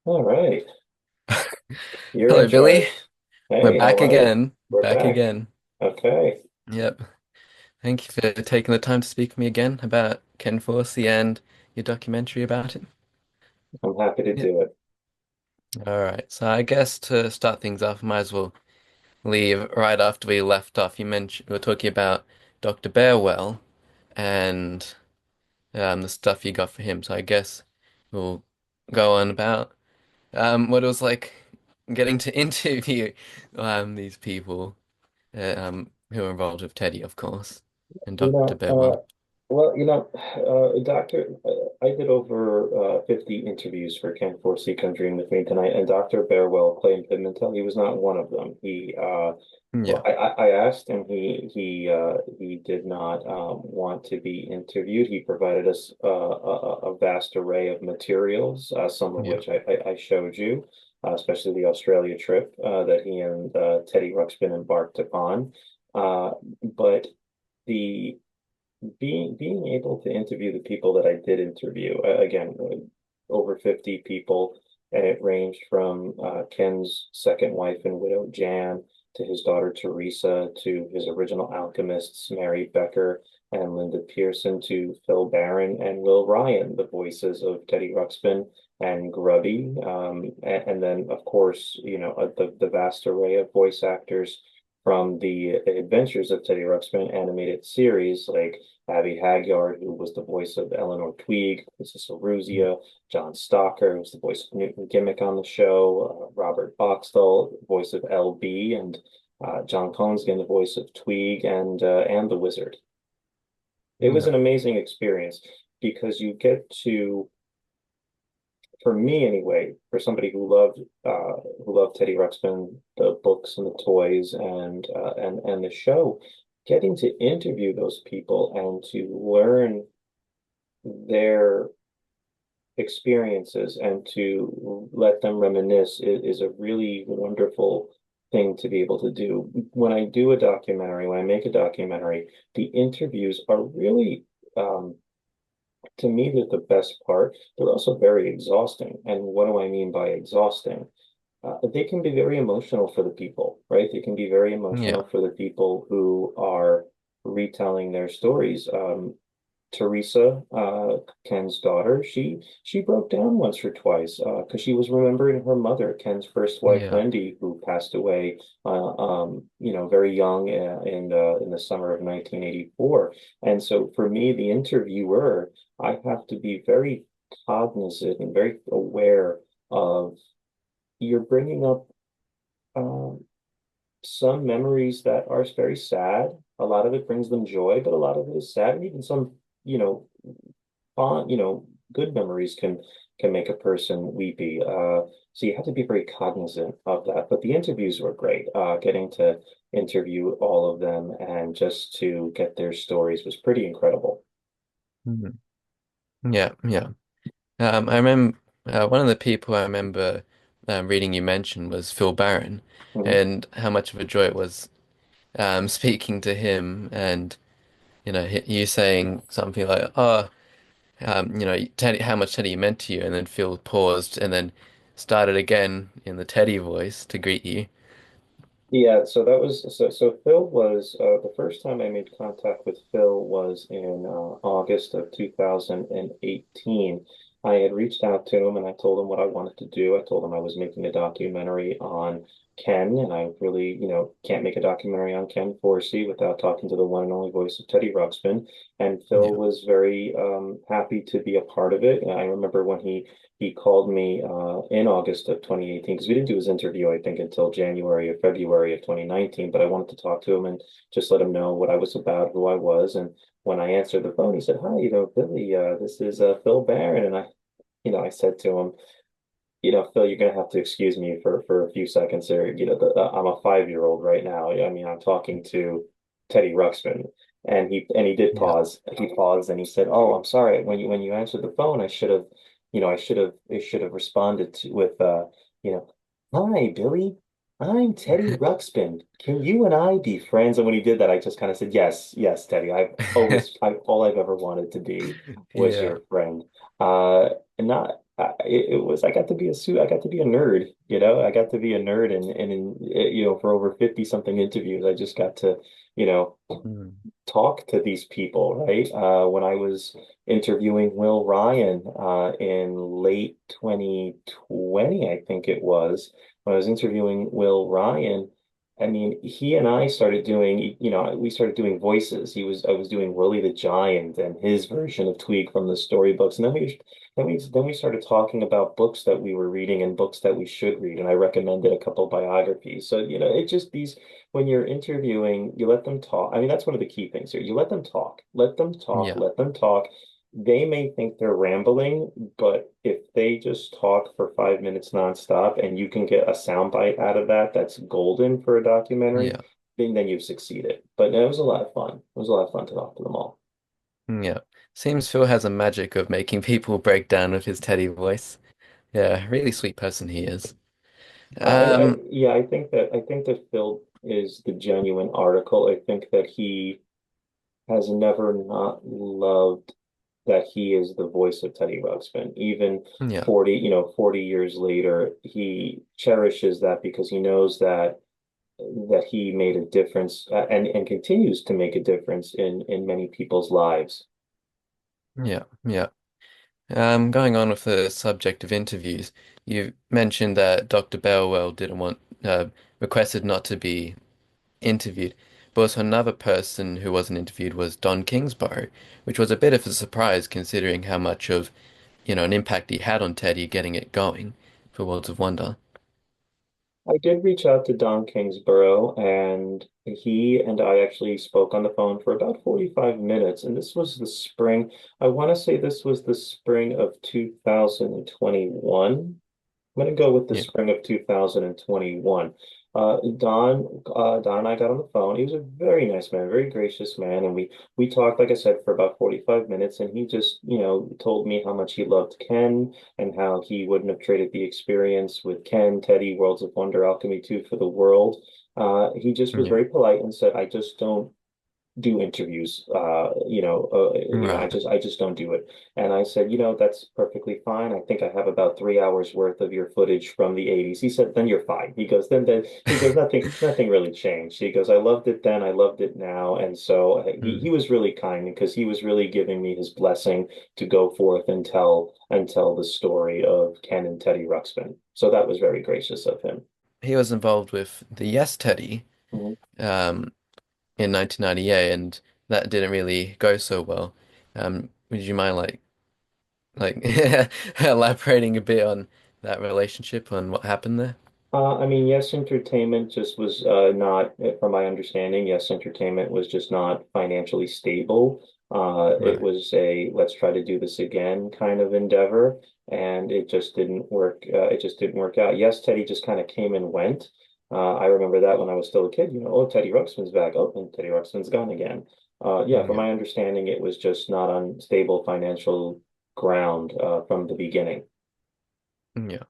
All right, you're in Hello, Billy. charge. We're Hey, how back are you? again. We're Back back. again. Okay, Yep. Thank you for taking the time to speak with me again about Ken Forsey and your documentary about it. I'm happy to Yep. do it. All right. So I guess to start things off, might as well leave right after we left off. You mentioned we were talking about Dr. Bearwell and the stuff you got for him. So I guess we'll go on about what it was like getting to interview these people. Who are involved with Teddy, of course, and You Dr. know, Bedwell. well, I did over 50 interviews for Ken Forsee Come Dream With Me Tonight, and Dr. Bearwell claimed him until he was not one of them. Well, Yeah, I asked, and he did not want to be interviewed. He provided us a vast array of materials, some of yeah, which I showed you, especially the Australia trip that he and Teddy Ruxpin embarked upon. But the being able to interview the people that I did interview, again, over 50 people, and it ranged from Ken's second wife and widow, Jan, to his daughter, Teresa, to his original alchemists, Mary Becker and Linda Pearson, to Phil Barron and Will Ryan, the voices of Teddy Ruxpin and Grubby. And then, of course, the vast array of voice actors from the Adventures of Teddy Ruxpin animated series, like Abby Hagyard, who was the voice of Eleanor Tweeg, Princess yeah, Eruzia, John Stalker, who was the voice of Newton Gimmick on the show, Robert Boxtel, voice of LB, and John Consgan, the voice of Tweeg and the Wizard. It was yeah, an amazing experience because you get to, for me anyway, for somebody who loved Teddy Ruxpin, the books and the toys and the show, getting to interview those people and to learn their experiences and to let them reminisce is a really wonderful thing to be able to do. When I do a documentary, when I make a documentary, the interviews are really, to me, they're the best part. They're also very exhausting. And what do I mean by exhausting? They can be very emotional for the people, right? They can be very yeah, emotional for the people who are retelling their stories. Teresa, Ken's daughter, she broke down once or twice because she was remembering her mother, Ken's first wife, yeah. Wendy, who passed away, very young in the summer of 1984. And so, for me, the interviewer, I have to be very cognizant and very aware of you're bringing up um, some memories that are very sad. A lot of it brings them joy, but a lot of it is sad, and even some, you know, fond, good memories can make a person weepy. So you have to be very cognizant of that. But the interviews were great. Getting to interview all of them and just to get their stories was pretty incredible. Mhm. Yeah, yeah. I remember one of the people I remember reading you mentioned was Phil Barron, Mhm. and how much of a joy it was speaking to him, and you saying something like, "Oh, Teddy, how much Teddy meant to you," and then Phil paused and then started again in the Teddy voice to greet you. Yeah, so Phil was the first time I made contact with Phil was in August of 2018. I had reached out to him and I told him what I wanted to do. I told him I was making a documentary on Ken, and I really, can't make a documentary on Ken Forsey without talking to the one and only voice of Teddy Ruxpin. And Phil Yeah, was very happy to be a part of it. And I remember when he called me in August of 2018 because we didn't do his interview, I think, until January or February of 2019. But I wanted to talk to him and just let him know what I was about, who I was. And when I answered the phone, he said, "Hi, Billy, this is Phil Barron." And I said to him, Phil, you're going to have to excuse me for a few seconds here. I'm a 5-year-old right now. I mean, I'm talking to Teddy Ruxpin. And he did yeah, pause. He paused and he said, "Oh, I'm sorry. When you answered the phone, I should have responded with hi, Billy. I'm Teddy Ruxpin. Can you and I be friends?" And when he did that, I just kind of said, "Yes, yes, Teddy. All I've ever wanted to be was yeah, your friend." And not it was I got to be a suit. I got to be a nerd. I got to be a nerd, and for over 50 something interviews, I just got to you know Mm. talk to these people, right? When I was interviewing Will Ryan in late 2020, I think it was, when I was interviewing Will Ryan, I mean, he and I started doing, we started doing voices. I was doing Willie the Giant and his version of Tweak from the storybooks. And then we started talking about books that we were reading and books that we should read. And I recommended a couple biographies. So, it just these when you're interviewing, you let them talk. I mean, that's one of the key things here. You let them talk, let them talk, Yeah, let them talk. They may think they're rambling, but if they just talk for 5 minutes nonstop and you can get a soundbite out of that, that's golden for a documentary, yeah, then you've succeeded. But it was a lot of fun. It was a lot of fun to talk to them all. yeah. Seems Phil has a magic of making people break down with his Teddy voice. Yeah, really sweet person he is. Um, Yeah, I think that Phil is the genuine article. I think that he has never not loved that he is the voice of Teddy Ruxpin. Even yeah, 40 years later, he cherishes that because he knows that he made a difference and continues to make a difference in many people's lives. yeah, yeah. Going on with the subject of interviews, you mentioned that Dr. Belwell didn't want, requested not to be interviewed. But also another person who wasn't interviewed was Don Kingsborough, which was a bit of a surprise considering how much of, an impact he had on Teddy getting it going for Worlds of Wonder. I did reach out to Don Kingsborough, and he and I actually spoke on the phone for about 45 minutes. And this was the spring, I want to say this was the spring of 2021. I'm going to go with the Yeah, spring of 2021. Don and I got on the phone. He was a very nice man, very gracious man, and we talked, like I said, for about 45 minutes. And he just, told me how much he loved Ken and how he wouldn't have traded the experience with Ken, Teddy, Worlds of Wonder, Alchemy 2 for the world. He just was yeah, very polite and said, "I just don't do interviews. right. I just don't do it." And I said, that's perfectly fine. I think I have about 3 hours worth of your footage from the 80s. He said, then you're fine. He goes, then he goes, nothing really changed. He goes, I loved it then, I loved it now. And so he Mm. was really kind because he was really giving me his blessing to go forth and tell the story of Ken and Teddy Ruxpin. So that was very gracious of him. He was involved with the Yes Teddy Mhm. um, in 1998, and that didn't really go so well. Would you mind like elaborating a bit on that relationship and what happened there? I mean, Yes Entertainment just was not, from my understanding, Yes Entertainment was just not financially stable. It Right. was a let's try to do this again kind of endeavor, and it just didn't work. It just didn't work out. Yes, Teddy just kind of came and went. I remember that when I was still a kid. Oh, Teddy Ruxpin's back. Oh, and Teddy Ruxpin's gone again. Yeah, from Yeah. my understanding, it was just not on stable financial ground from the beginning. Yeah.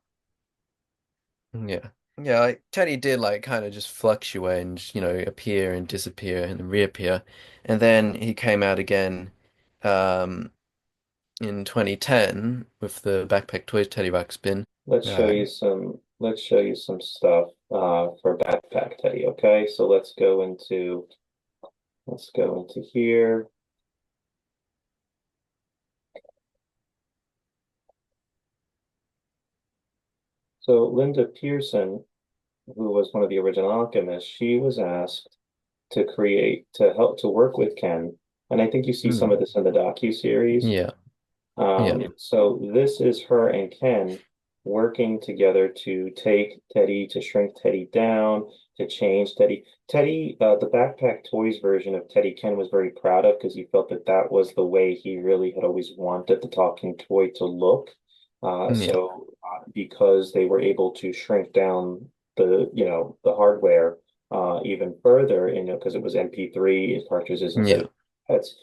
Yeah. Yeah, like Teddy did like kind of just fluctuate and appear and disappear and reappear. And then he came out again um in 2010 with the Backpack Toys Teddy Ruxpin. Uh Let's show you some stuff for Backpack Teddy, okay? So let's go into here. So Linda Pearson, who was one of the original alchemists, she was asked to help to work with Ken. And I think you see some mm, of this in the docu-series. yeah. Yeah. So this is her and Ken working together to take Teddy, to shrink Teddy down, to change Teddy. Teddy, the Backpack Toys version of Teddy, Ken was very proud of because he felt that that was the way he really had always wanted the talking toy to look. Yeah. Because they were able to shrink down the hardware even further, because it was MP3 cartridges instead Yeah. of pets.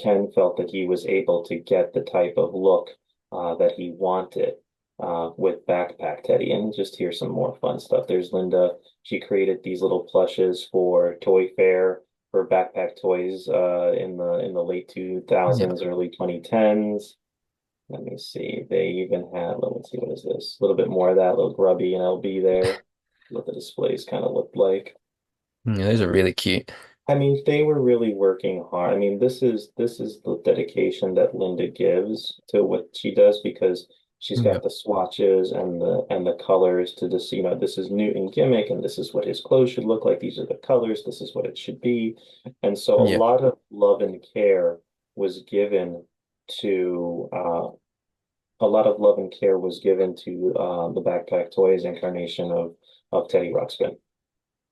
Ken felt that he was able to get the type of look that he wanted with Backpack Teddy. And just here's some more fun stuff. There's Linda. She created these little plushes for Toy Fair for Backpack Toys in the late Yeah. 2000s, early 2010s. Let me see. They even had, let me see, what is this? A little bit more of that, little grubby and LB there. What the displays kind of looked like. Yeah, those are really cute. I mean, they were really working hard. I mean, this is the dedication that Linda gives to what she does because she's Yeah, got the swatches and the colors to this, this is Newton gimmick and this is what his clothes should look like. These are the colors, this is what it should be. And so a yeah, lot of love and care was given to the Backpack Toys incarnation of Teddy Ruxpin.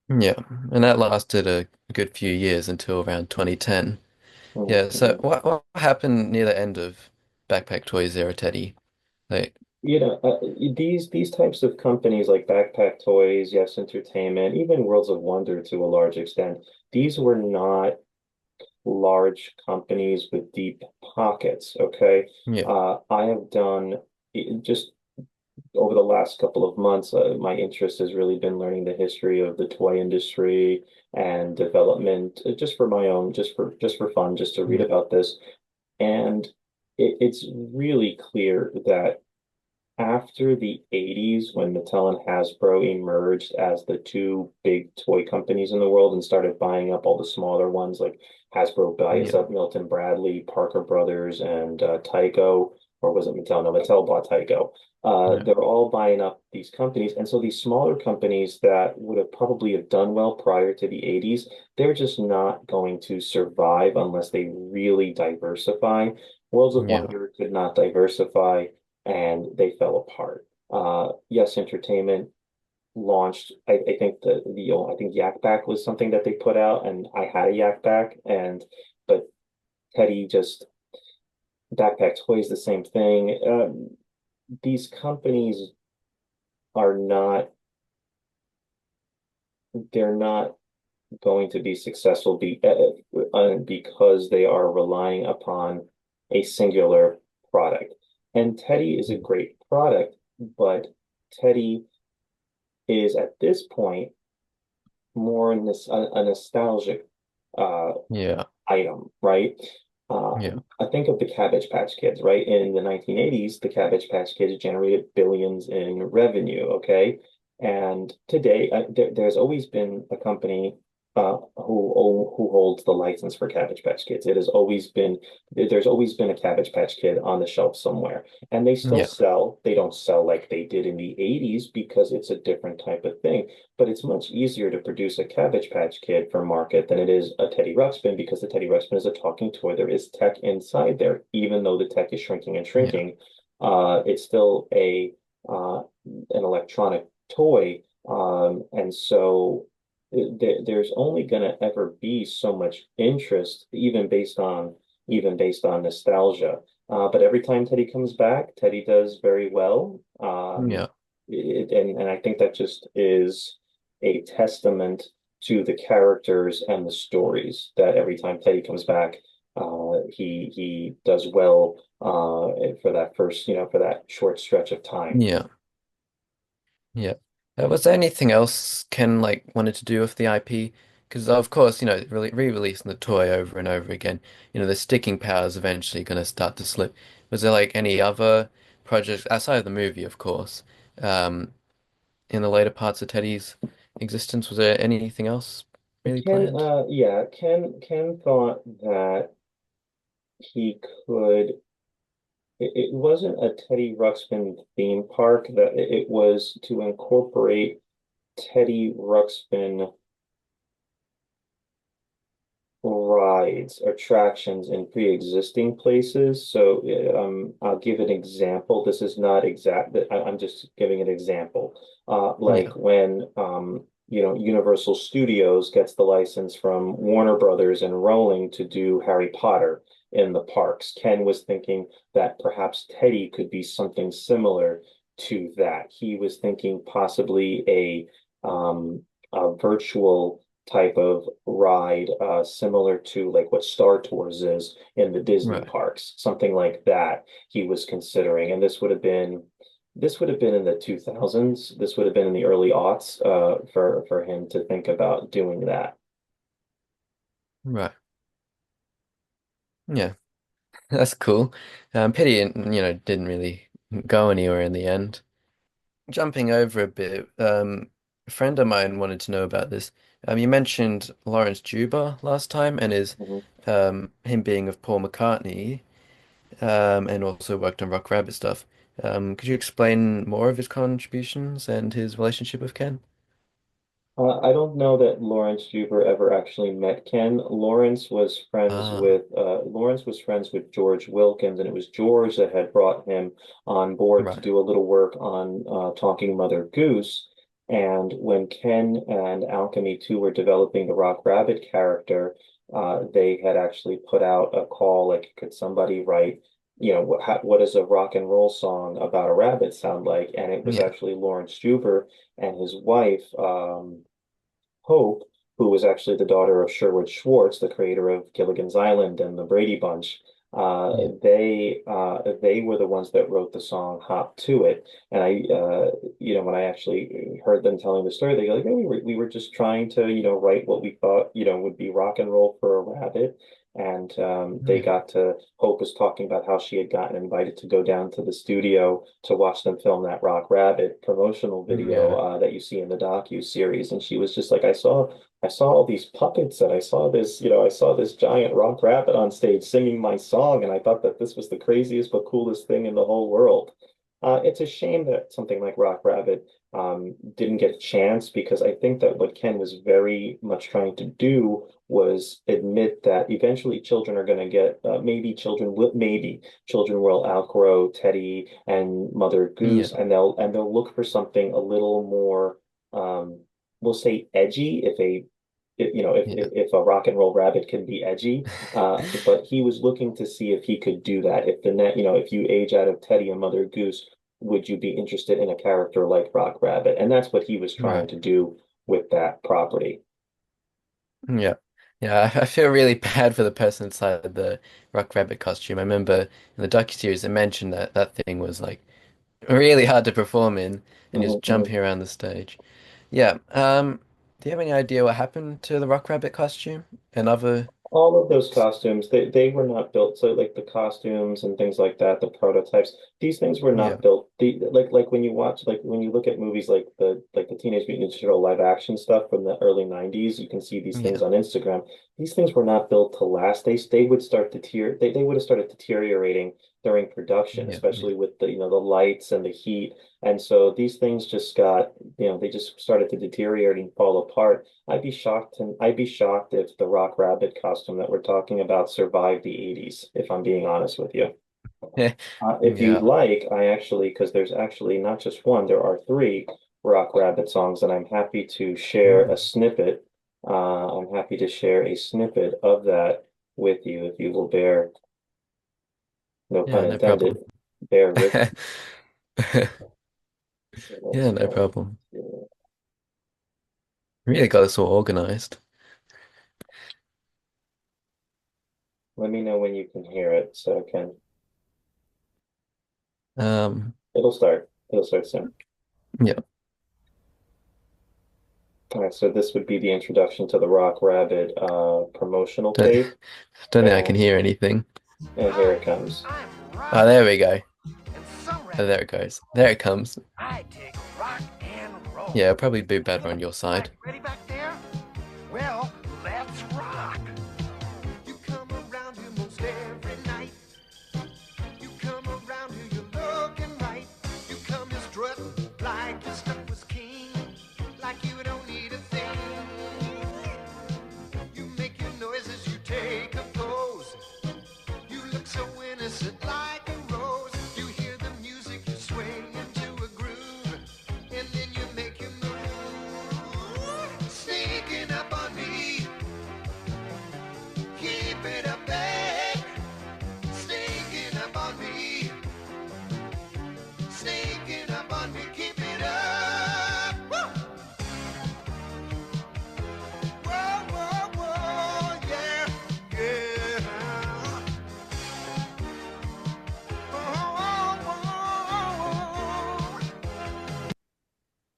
yeah. And that lasted a good few years until around 2010. Yeah, so Mhm. what happened near the end of Backpack Toys era, Teddy? Like, These types of companies like Backpack Toys, Yes Entertainment, even Worlds of Wonder to a large extent, these were not large companies with deep pockets. Okay, yeah, I have done just over the last couple of months. My interest has really been learning the history of the toy industry and development, just for my own, just for fun, just to read yeah, about this. And it's really clear that after the 80s, when Mattel and Hasbro emerged as the two big toy companies in the world and started buying up all the smaller ones, like Hasbro buys yeah, up Milton Bradley, Parker Brothers, and Tyco, or was it Mattel? No, Mattel bought Tyco. yeah, They're all buying up these companies. And so these smaller companies that would have probably have done well prior to the 80s, they're just not going to survive unless they really diversify. Worlds of yeah, Wonder could not diversify and they fell apart. Yes Entertainment launched. I think I think Yak Back was something that they put out, and I had a Yak Back, and but Teddy just Backpack Toys the same thing. These companies are not. They're not going to be successful because they are relying upon a singular product. And Teddy is a great product, but Teddy is at this point more in a nostalgic uh, yeah, item, right? yeah, I think of the Cabbage Patch Kids, right? In the 1980s, the Cabbage Patch Kids generated billions in revenue, okay? And today, there's always been a company who holds the license for Cabbage Patch Kids. There's always been a Cabbage Patch Kid on the shelf somewhere, and they still yeah, sell. They don't sell like they did in the 80s because it's a different type of thing. But it's much easier to produce a Cabbage Patch Kid for market than it is a Teddy Ruxpin because the Teddy Ruxpin is a talking toy. There is tech inside there, even though the tech is shrinking and yeah, shrinking. It's still a an electronic toy, and so there's only going to ever be so much interest, even based on nostalgia. But every time Teddy comes back, Teddy does very well. yeah, And I think that just is a testament to the characters and the stories that every time Teddy comes back, he does well for that first, for that short stretch of time. yeah, yeah. Was there anything else Ken like wanted to do with the IP? Because of course, really re-releasing the toy over and over again, the sticking power is eventually going to start to slip. Was there like any other projects outside of the movie, of course, um, in the later parts of Teddy's existence? Was there anything else really planned? Ken thought that he could. It wasn't a Teddy Ruxpin theme park, that it was to incorporate Teddy Ruxpin rides, attractions in pre-existing places. So I'll give an example. This is not exact. I'm just giving an example. Like Yeah, when Universal Studios gets the license from Warner Brothers and Rolling to do Harry Potter in the parks. Ken was thinking that perhaps Teddy could be something similar to that. He was thinking possibly a virtual type of ride, similar to like what Star Tours is in the Disney right. parks, something like that he was considering. And this would have been in the 2000s. This would have been in the early aughts, for him to think about doing that. Right. Yeah. That's cool. Pity it, didn't really go anywhere in the end. Jumping over a bit, a friend of mine wanted to know about this. You mentioned Lawrence Juba last time and his Mhm. him being of Paul McCartney, and also worked on Rock Rabbit stuff. Could you explain more of his contributions and his relationship with Ken? I don't know that Lawrence Juber ever actually met Ken. Ah, Lawrence was friends with George Wilkins, and it was George that had brought him on board to right. do a little work on Talking Mother Goose. And when Ken and Alchemy 2 were developing the Rock Rabbit character, they had actually put out a call like, could somebody write, what does a rock and roll song about a rabbit sound like? And it was Yeah. actually Lawrence Juber and his wife, Hope, who was actually the daughter of Sherwood Schwartz, the creator of Gilligan's Island and the Brady Bunch. Yeah. They were the ones that wrote the song "Hop to It," and when I actually heard them telling the story, they go like, "Oh, we were just trying to write what we thought would be rock and roll for a rabbit." And they Yeah. got to Hope was talking about how she had gotten invited to go down to the studio to watch them film that Rock Rabbit promotional video Yeah. that you see in the docu series, and she was just like, I saw all these puppets, and I saw this giant rock rabbit on stage singing my song, and I thought that this was the craziest but coolest thing in the whole world. It's a shame that something like Rock Rabbit didn't get a chance because I think that what Ken was very much trying to do was admit that eventually children are going to get maybe children will outgrow Teddy and Mother Goose, Yeah. and they'll look for something a little more we'll say edgy Yeah. if a rock and roll rabbit can be edgy. But he was looking to see if he could do that. If you age out of Teddy and Mother Goose, would you be interested in a character like Rock Rabbit? And that's what he was trying Right. to do with that property. Yeah. Yeah, I feel really bad for the person inside the Rock Rabbit costume. I remember in the docuseries they mentioned that that thing was like really hard to perform in and just Mhm. jumping around the stage. Yeah. Do you have any idea what happened to the Rock Rabbit costume and other All of those costumes, they were not built. So like the costumes and things like that, the prototypes, these things were yeah. not built. Like when you look at movies like the Teenage Mutant Ninja Turtle live action stuff from the early 90s, you can see these things Yeah. on Instagram. These things were not built to last. They would start they would have started deteriorating during production, Yeah. Yeah. especially with the lights and the heat. And so these things just they just started to deteriorate and fall apart. I'd be shocked if the Rock Rabbit costume that we're talking about survived the 80s, if I'm being honest with you. If you'd Yeah. like, because there's actually not just one, there are three Rock Rabbit songs, and I'm happy to share a Ooh. snippet. I'm happy to share a snippet of that with you if you will no pun Yeah, no intended, problem. bear with me. So let's Yeah, no go. problem. Really got this all organized. Let me know when you can hear it so I can. Um, It'll start. It'll start soon. yeah. All right, so this would be the introduction to the Rock Rabbit promotional Don't, tape, don't think I can and hear anything. here it comes. I'm Oh, rock there we go. and so Oh, ready. there it goes. There it comes. I dig rock and roll. Yeah, it'll probably be better on your Are side. you ready back there? Well, let's rock. You come around here most every night. You come around here, you're looking right. You come here strutting like your stuff was king. Like you don't need a thing. You make your noises, you take a pose. You look so innocent like a rose. You hear the music, you sway into a groove, and then you make your move. Sneaking up on me, keep it up back. Sneaking up on me, sneaking up on me, keep it up. Woo! Whoa, whoa, whoa, yeah, yeah.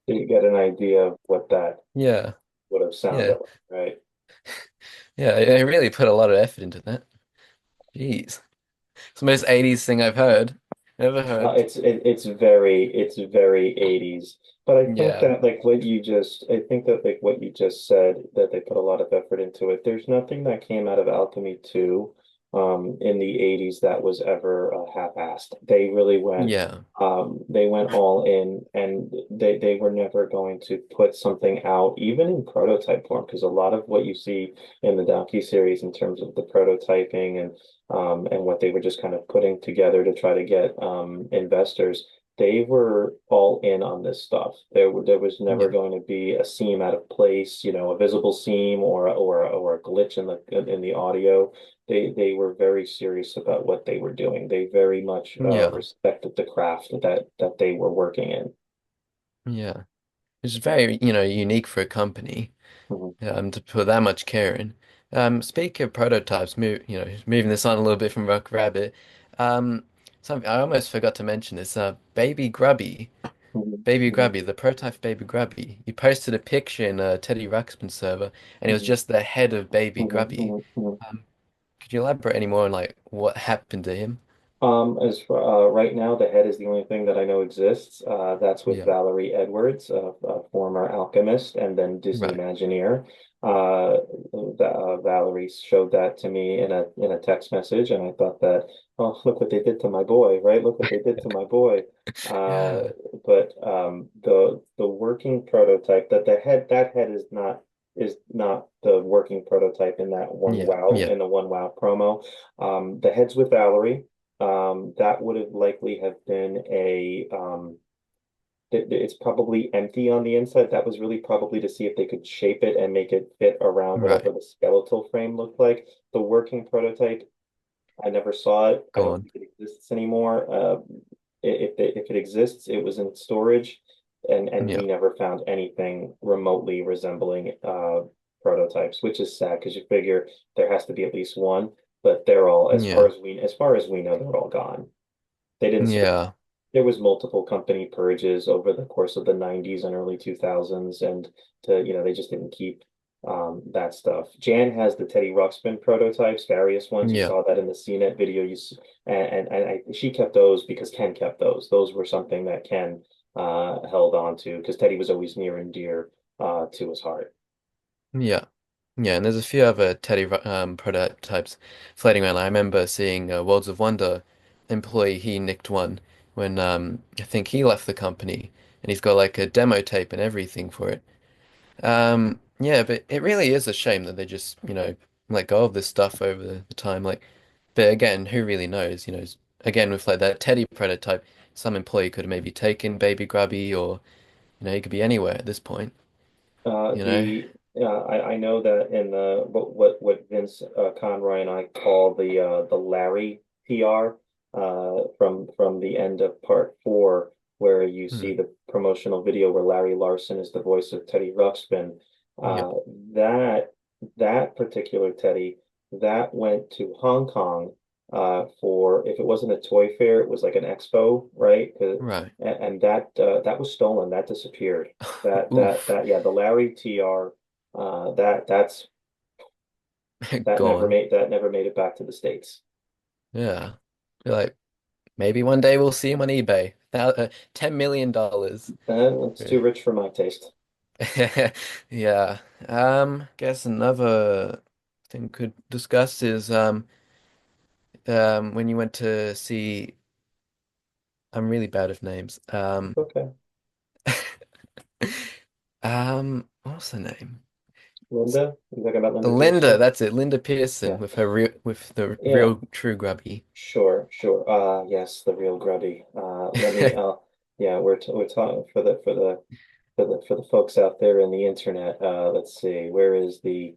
So you get an idea of what that Yeah. would have sounded Yeah. like, right? Yeah, I really put a lot of effort into that. Jeez. It's the most 80s thing I've heard. Ever heard. It's very 80s. But I think Yeah. that like what you just I think that like what you just said that they put a lot of effort into it. There's nothing that came out of Alchemy 2 in the 80s that was ever half-assed. Yeah. They went all in, and they were never going to put something out even in prototype form, because a lot of what you see in the docu series in terms of the prototyping and what they were just kind of putting together to try to get investors. They were all in on this stuff. There was never Yeah. going to be a seam out of place, a visible seam or a glitch in the audio. They were very serious about what they were doing. They very much Yeah. respected the craft that they were working in. Yeah. It's very, unique for a company. Mhm, To put that much care in. Speaking of prototypes, moving this on a little bit from Rock Rabbit, something I almost forgot to mention is mhm, Baby mhm, Grubby, the prototype Baby Grubby. He posted a picture in a Teddy Ruxpin server, and it was mhm, just the head of Baby mhm, Grubby. mhm, mhm. Um, could you elaborate any more on like what happened to him? As for right now, the head is the only thing that I know exists. That's with Yeah, Valerie Edwards, a former alchemist and then Disney right. Imagineer. Valerie showed that to me in a text message, and I thought that, oh, look what they did to my boy, right? Look what they did to my boy. Uh, Yeah, but the working prototype that head is not the working prototype in that one yeah, wow yeah. in the one wow promo. The head's with Valerie. That would have likely have been it's probably empty on the inside. That was really probably to see if they could shape it and make it fit around whatever Right. the skeletal frame looked like. The working prototype, I never saw it. I Go don't on. think it exists anymore. If it exists, it was in storage, and Yeah, we never found anything remotely resembling prototypes, which is sad because you figure there has to be at least one, but they're all, yeah, as far as we know, they're all gone. They didn't sur yeah, There was multiple company purges over the course of the 90s and early 2000s, and they just didn't keep that stuff. Jan has the Teddy Ruxpin prototypes, various ones. You yeah, saw that in the CNET video. She kept those because Ken kept those. Those were something that Ken held on to because Teddy was always near and dear to his heart. yeah. Yeah, and there's a few other prototypes floating around. I remember seeing a Worlds of Wonder employee, he nicked one when I think he left the company and he's got like a demo tape and everything for it. Yeah, but it really is a shame that they just, let go of this stuff over the time. Like, but again, who really knows? Again with like that Teddy prototype, some employee could have maybe taken Baby Grubby or, he could be anywhere at this point, you know? I know that in the what Vince Conroy and I call the Larry PR from the end of part 4, where you Hmm. see the promotional video where Larry Larson is the voice of Teddy Ruxpin. Yeah, Uh, that that particular Teddy that went to Hong Kong for, if it wasn't a toy fair, it was like an expo, right? right. And that was stolen. That disappeared. Oof, Yeah, the Larry TR, gone. that never made it back to the States. Yeah. Feel like maybe one day we'll see him on eBay. $10 million. It's too rich for my taste. Yeah. Guess another thing we could discuss is when you went to see I'm really bad with names. Okay. What's the name? Linda? You talking about Linda Linda, Pearson? that's it. Linda Pearson Yeah. with her real with the Yeah. real true grubby. Sure, sure. Yes, the real grubby. Let me yeah, we're talking for the folks out there in the internet. Let's see. Where is the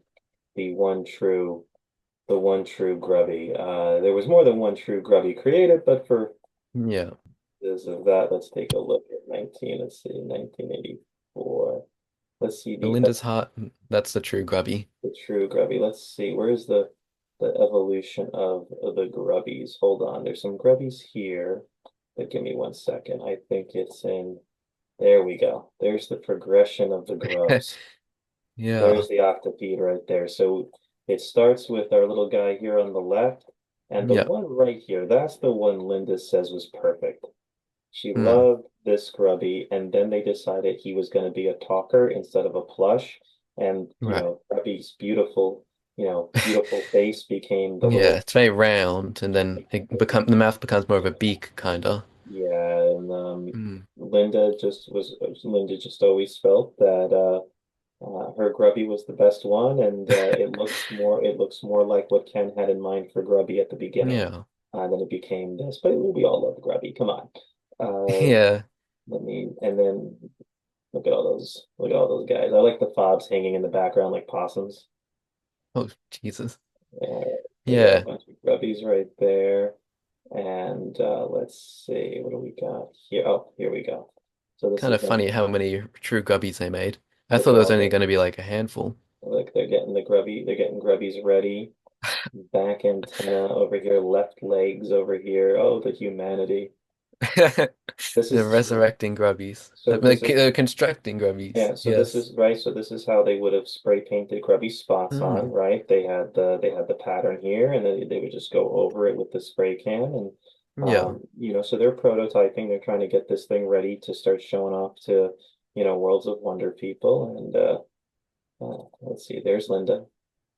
one true the one true grubby? There was more than one true grubby created, but for Yeah. this of that, let's take a look at 1984. Let's see Linda's heart, that's the true grubby. the true grubby. Let's see, where's the evolution of the grubbies? Hold on, there's some grubbies here, but give me 1 second. I think it's in, there we go. There's the progression of the grubs. Yeah. There's the octopede right there. So it starts with our little guy here on the left, And the Yeah. one right here, that's the one Linda says was perfect. She Mm, loved this Grubby, and then they decided he was going to be a talker instead of a plush. And, right. Grubby's beautiful, beautiful face became the Yeah, little, it's very round, and then the mouth becomes more of a beak, kind of. yeah. And Mm, Linda just always felt that her Grubby was the best one, and it looks more like what Ken had in mind for Grubby at the beginning, yeah. than it became this. But we all love Grubby. Come on. Uh, Yeah. and then look at all those guys. I like the fobs hanging in the background like possums. Oh, Jesus. Uh, we got a Yeah. bunch of grubbies right there. And let's see, what do we got here? Oh, here we go. So this Kind is of them. funny how many true guppies they made. I Look thought at there was all only the going to be like a handful. look, they're getting grubbies ready. Back antenna over here, left legs over here. Oh, the humanity. This They're is resurrecting grubbies. so this is They're constructing grubbies. Yeah, so this Yes. is right. So this is how they would have spray painted grubby spots on, Mm, right? They had the pattern here, and then they would just go over it with the spray can, and yeah. so they're prototyping. They're trying to get this thing ready to start showing off to, Worlds of Wonder people. And let's see, there's Linda.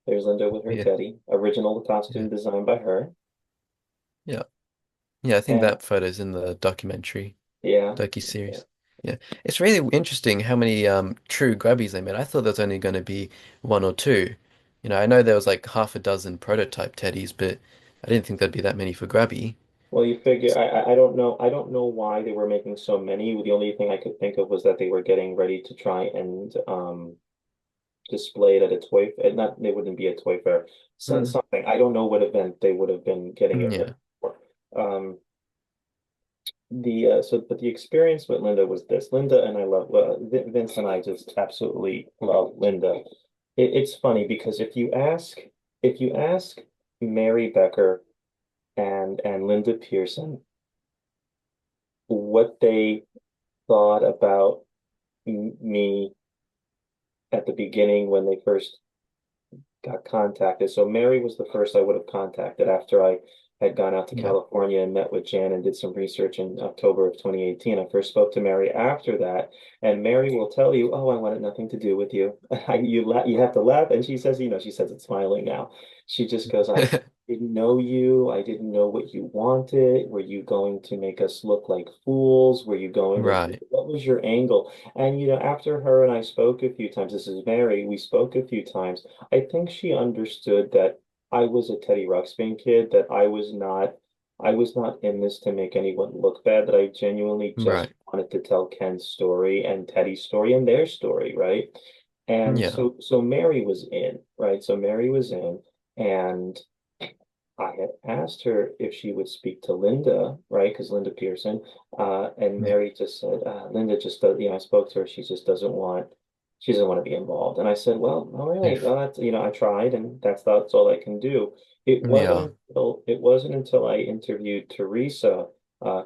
There's Linda with her Yeah. teddy, original Yeah. costume designed by her. Yeah. Yeah, I think And that photo's in the documentary, yeah, yeah. docu-series. Yeah. It's really interesting how many true grubbies they made. I thought there was only going to be one or two. I know there was like half a dozen prototype teddies, but I didn't think there'd be that many for grubby. Well, you figure I don't know why they were making so many. The only thing I could think of was that they were getting ready to try and display it at a toy fair. Not They wouldn't be a toy fair. So Mm, something. I don't know what event they would have been getting it ready yeah. for. Um but the experience with Linda was this. Linda and I love Vince and I just absolutely love Linda. It's funny because if you ask Mary Becker and Linda Pearson what they thought about me at the beginning when they first got contacted. So Mary was the first I would have contacted after I had gone out to Yeah. California and met with Jan and did some research in October of 2018. I first spoke to Mary after that, and Mary will tell you, "Oh, I wanted nothing to do with you." You have to laugh, and she says, she says it smiling now. She just goes, "I didn't know you. I didn't know what you wanted. Were you going to make us look like fools? Were you going to, Right. what was your angle?" And after her and I spoke a few times, this is Mary, we spoke a few times. I think she understood that I was a Teddy Ruxpin kid, that I was not in this to make anyone look bad, that I genuinely just Right. wanted to tell Ken's story and Teddy's story and their story, right? And Yeah. so Mary was in, right? So Mary was in, and I had asked her if she would speak to Linda, right? Because Linda Pearson, and Yeah. Mary just said, Linda just does, I spoke to her. She doesn't want to be involved. And I said, well, all right, Oof. well, that's, I tried, and that's all I can do. Yeah. It wasn't until I interviewed Teresa,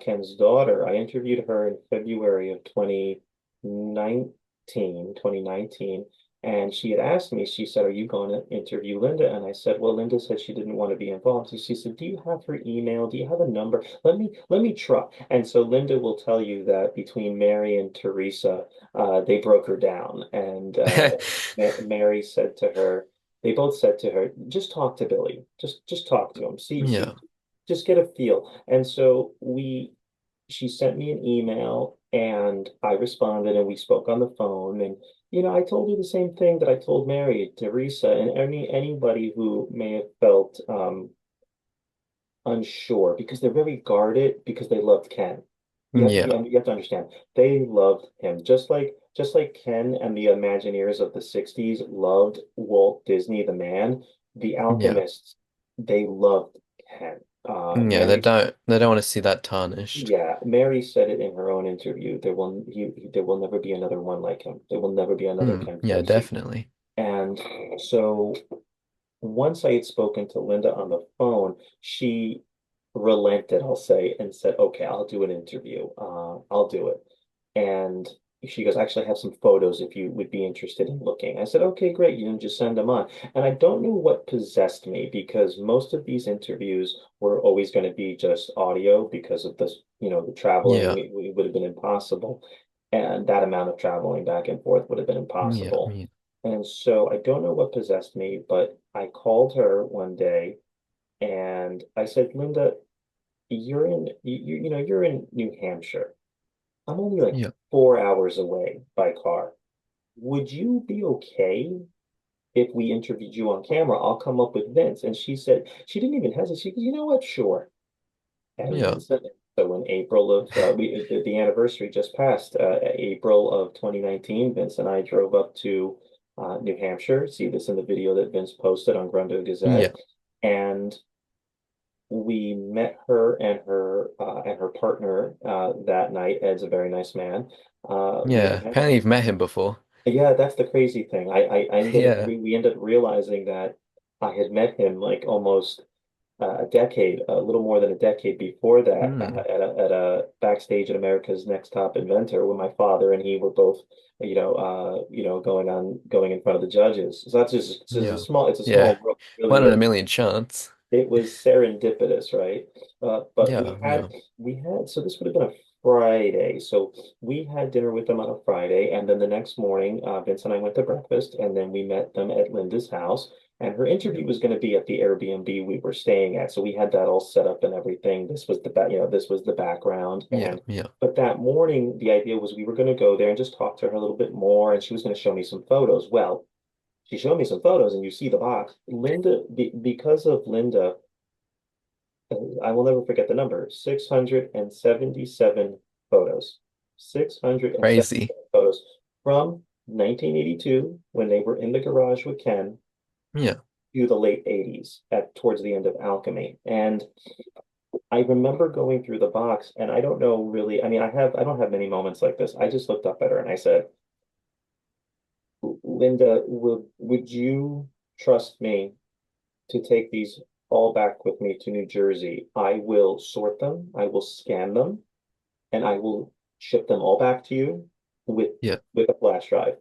Ken's daughter. I interviewed her in February of 2019, and she had asked me, she said, "Are you going to interview Linda?" And I said, "Well, Linda said she didn't want to be involved." So she said, "Do you have her email? Do you have a number? Let me try." And so Linda will tell you that between Mary and Teresa, they broke her down. And Mary said to her, they both said to her, "Just talk to Billy. Just talk to him. Yeah. Just get a feel." And so she sent me an email and I responded and we spoke on the phone. And I told her the same thing that I told Mary, Teresa, and anybody who may have felt unsure because they're very guarded because they loved Ken. Yeah. You have to understand they loved him just like Ken and the Imagineers of the 60s loved Walt Disney the man. The Yeah. Alchemists, they loved Ken. Yeah. They don't want to see that tarnished. Mary said it in her own interview. There will never be another one like him. There will never be another Mm, Ken yeah, Forsyth. definitely. And so once I had spoken to Linda on the phone, she relented, I'll say, and said, "Okay, I'll do an interview. I'll do it." And she goes, I actually have some photos if you would be interested in looking. I said, okay, great. You can just send them on. And I don't know what possessed me because most of these interviews were always going to be just audio because of this, the traveling, Yeah. it would have been impossible. And that amount of traveling back and forth would have been Yeah. impossible. Yeah. And so I don't know what possessed me, but I called her one day and I said, Linda, you're in New Hampshire. I'm only like Yeah. 4 hours away by car. Would you be okay if we interviewed you on camera? I'll come up with Vince. And she said, she didn't even hesitate. She goes, you know what? Sure. And Yeah. Vincent, so in April of, the anniversary just passed, April of 2019, Vince and I drove up to New Hampshire. See this in the video that Vince posted on Grundo Yeah. Gazette. And we met her and her partner that night. Ed's a very nice man. We Yeah. met. Apparently you've met him before. Yeah, that's the crazy thing. I ended up Yeah. we ended up realizing that I had met him like almost a decade, a little more than a decade before that, Mm. at a backstage at America's Next Top Inventor, when my father and he were both, going in front of the judges. So that's just Yeah. it's a small Yeah. world, really, One in really. a million chance. It was serendipitous, right? But Yeah. Yeah. so this would have been a Friday. So we had dinner with them on a Friday, and then the next morning, Vince and I went to breakfast, and then we met them at Linda's house. And her Yeah. interview was going to be at the Airbnb we were staying at, so we had that all set up and everything. This was the background, Yeah. and Yeah. but that morning, the idea was we were going to go there and just talk to her a little bit more, and she was going to show me some photos. Well, she showed me some photos, and you see the box. Because of Linda, I will never forget the number, 677 photos. Crazy. 677 photos from 1982 when they were in the garage with Ken Yeah. to the late 80s at towards the end of Alchemy. And I remember going through the box and I don't know really, I don't have many moments like this. I just looked up at her and I said, Linda, would you trust me to take these all back with me to New Jersey? I will sort them, I will scan them, and I will ship them all back to you with Yeah. with a flash drive.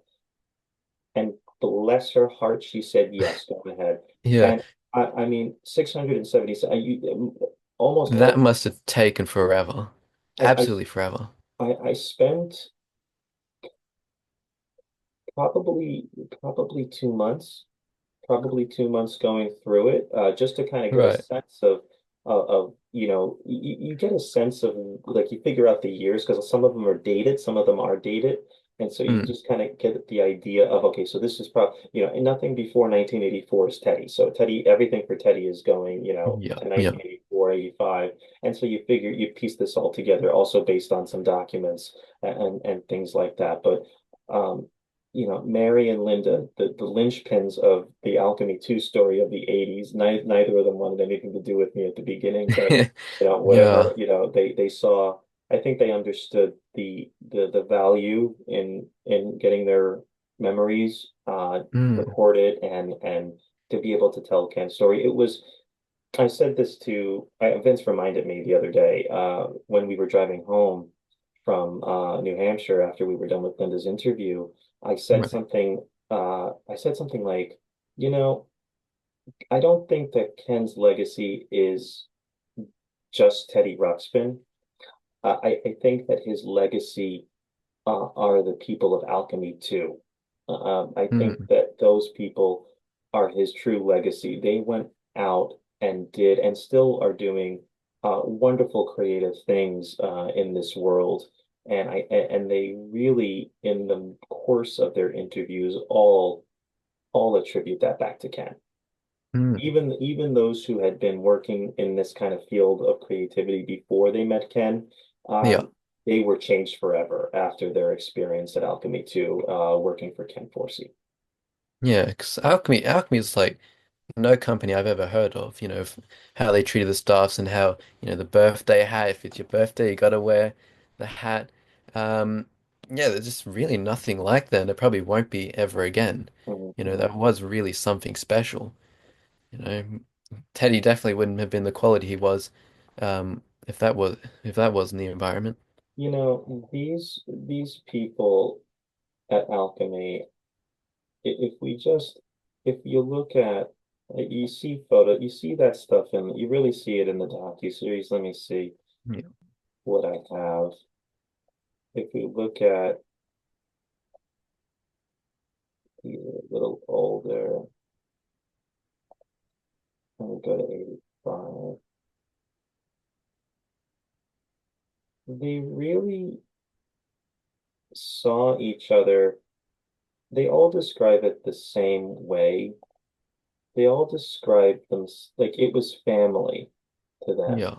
And bless her heart, she said yes, go ahead. Yeah. And I mean, 670, almost That every, must have taken forever. I, Absolutely forever. I spent probably probably 2 months going through it, just to kind of get a Right. sense of you get a sense of like you figure out the years because some of them are dated, some of them are dated, and so you Mm. just kind of get the idea of okay, so this is probably and nothing before 1984 is Teddy. So Teddy, everything for Teddy is going Yeah. to Yeah. 1984, 85, and so you piece this all together, also based on some documents and things like that, but. Um, Mary and Linda, the linchpins of the Alchemy 2 story of the 80s. Neither of them wanted anything to do with me at the beginning, but whatever, Yeah. they saw, I think they understood the value in getting their memories Mm. recorded and to be able to tell Ken's story. I said this to Vince reminded me the other day when we were driving home from New Hampshire after we were done with Linda's interview. Right. I said something like, you know, I don't think that Ken's legacy is just Teddy Ruxpin. I think that his legacy are the people of Alchemy too. I think Mm. that those people are his true legacy. They went out and did and still are doing wonderful creative things in this world. And they really, in the course of their interviews, all attribute that back to Ken. Mm. Even those who had been working in this kind of field of creativity before they met Ken, Yeah. um, they were changed forever after their experience at Alchemy 2, working for Ken Forsey. Yeah. Because Alchemy is like no company I've ever heard of, how they treated the staffs and how, the birthday hat, if it's your birthday, you gotta wear the hat. Um, yeah, there's just really nothing like that, and there probably won't be ever again. Mhm. That was really something special. You know, Teddy definitely wouldn't have been the quality he was, if that wasn't the environment. these people at Alchemy, if we just if you look at you see you see that stuff and you really see it in the docu-series. Let me see Yeah. what I have. If we look at a little older, let me go to 85. They really saw each other. They all describe it the same way. They all describe them like it was family to them. Yeah.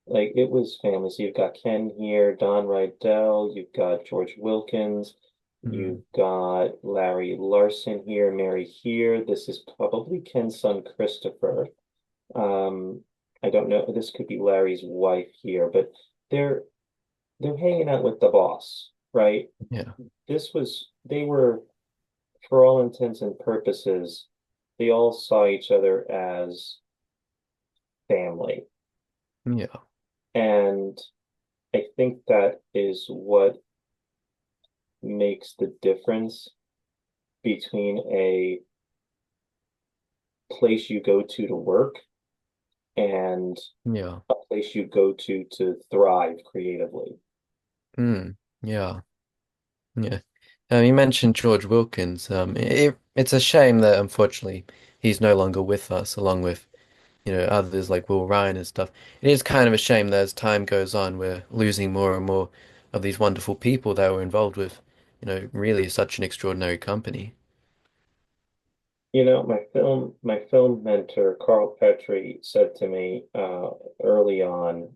Like it was family. So you've got Ken here, Don Rydell, you've got George Wilkins, Mm. you've got Larry Larson here, Mary here. This is probably Ken's son Christopher. Um, I don't know. This could be Larry's wife here, but they're they're hanging out with the boss, right? Yeah. They were, for all intents and purposes, they all saw each other as family. Yeah. And I think that is what makes the difference between a place you go to work and Yeah. a place you go to thrive creatively. Mm. Yeah. Yeah. You mentioned George Wilkins. It's a shame that unfortunately he's no longer with us, along with, others like Will Ryan and stuff. It is kind of a shame that as time goes on, we're losing more and more of these wonderful people that were involved with, really such an extraordinary company. My film mentor, Carl Petrie, said to me early on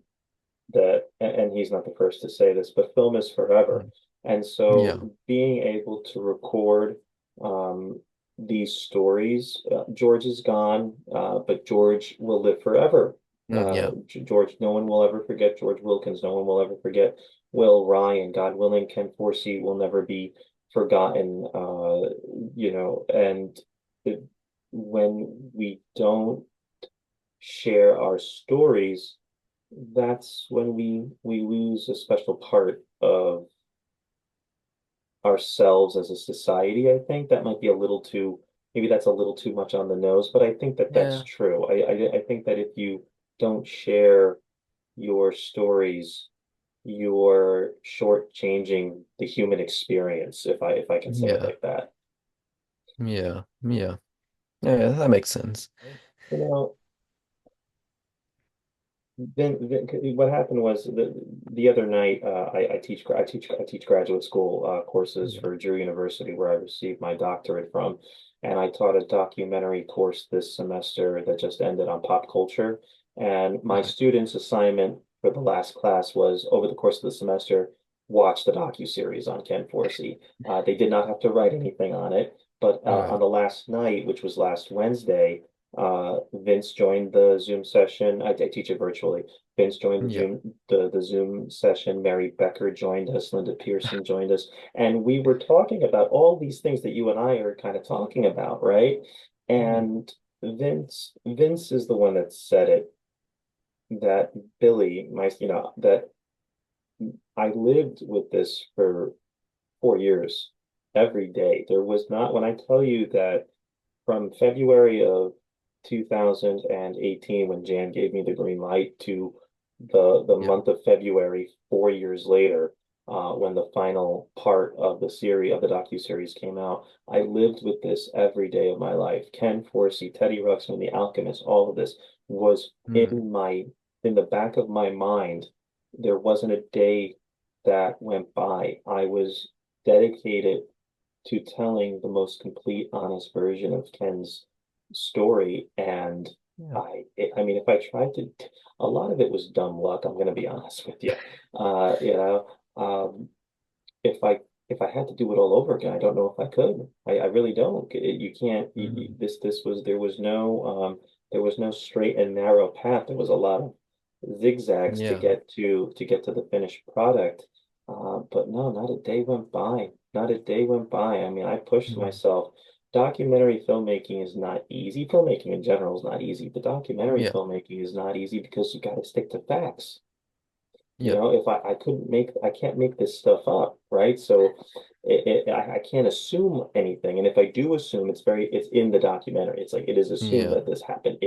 that, and he's not the first to say this, but film is forever. Mm. And Yeah. so being able to record um, these stories, George is gone, but George will live forever. Mm, yeah. George, no one will ever forget George Wilkins. No one will ever forget Will Ryan. God willing, Ken Forsey will never be forgotten. And it, when we don't share our stories, that's when we lose a special part of ourselves as a society. I think that might be a little too, maybe that's a little too much on the nose, but I think that that's Yeah. true. I think that if you don't share your stories, you're shortchanging the human experience, if I can say it Yeah. like that. Yeah. Yeah. Yeah, that makes sense. You know, what happened was the other night I teach graduate school courses Yeah. for Drew University where I received my doctorate from, and I taught a documentary course this semester that just ended on pop culture. And my Right. students' assignment for the last class was over the course of the semester, watch the docu-series on Ken Forsey. They did not have to write anything on it, but on Right. the last night, which was last Wednesday. Vince joined the Zoom session. I teach it virtually. Vince joined Yeah. the Zoom session. Mary Becker joined us. Linda Pearson joined us, and we were talking about all these things that you and I are kind of talking about, right? Mm. And Vince is the one that said it. That Billy, that I lived with this for 4 years, every day. There was not when I tell you that from February of 2018, when Jan gave me the green light, to the Yeah. month of February 4 years later, when the final part of the series of the docu-series came out, I lived with this every day of my life. Ken Forsey, Teddy Ruxpin, The Alchemist, all of this was Mm. in the back of my mind. There wasn't a day that went by. I was dedicated to telling the most complete, honest version of Ken's story. And Yeah. I mean, if I tried to, a lot of it was dumb luck. I'm going to be honest with you. Uh, you know, um, if I had to do it all over again, I don't know if I could. I really don't. You can't. Mm. This was there was no straight and narrow path. There was a lot of zigzags Yeah. to get to the finished product. But no, not a day went by. Not a day went by. I mean, I pushed Mm. myself. Documentary filmmaking is not easy. Filmmaking in general is not easy, but documentary Yeah. filmmaking is not easy because you got to stick to facts. Yeah. If I can't make this stuff up, right? So I can't assume anything. And if I do assume, it's in the documentary. It's like it is assumed Yeah. that this happened.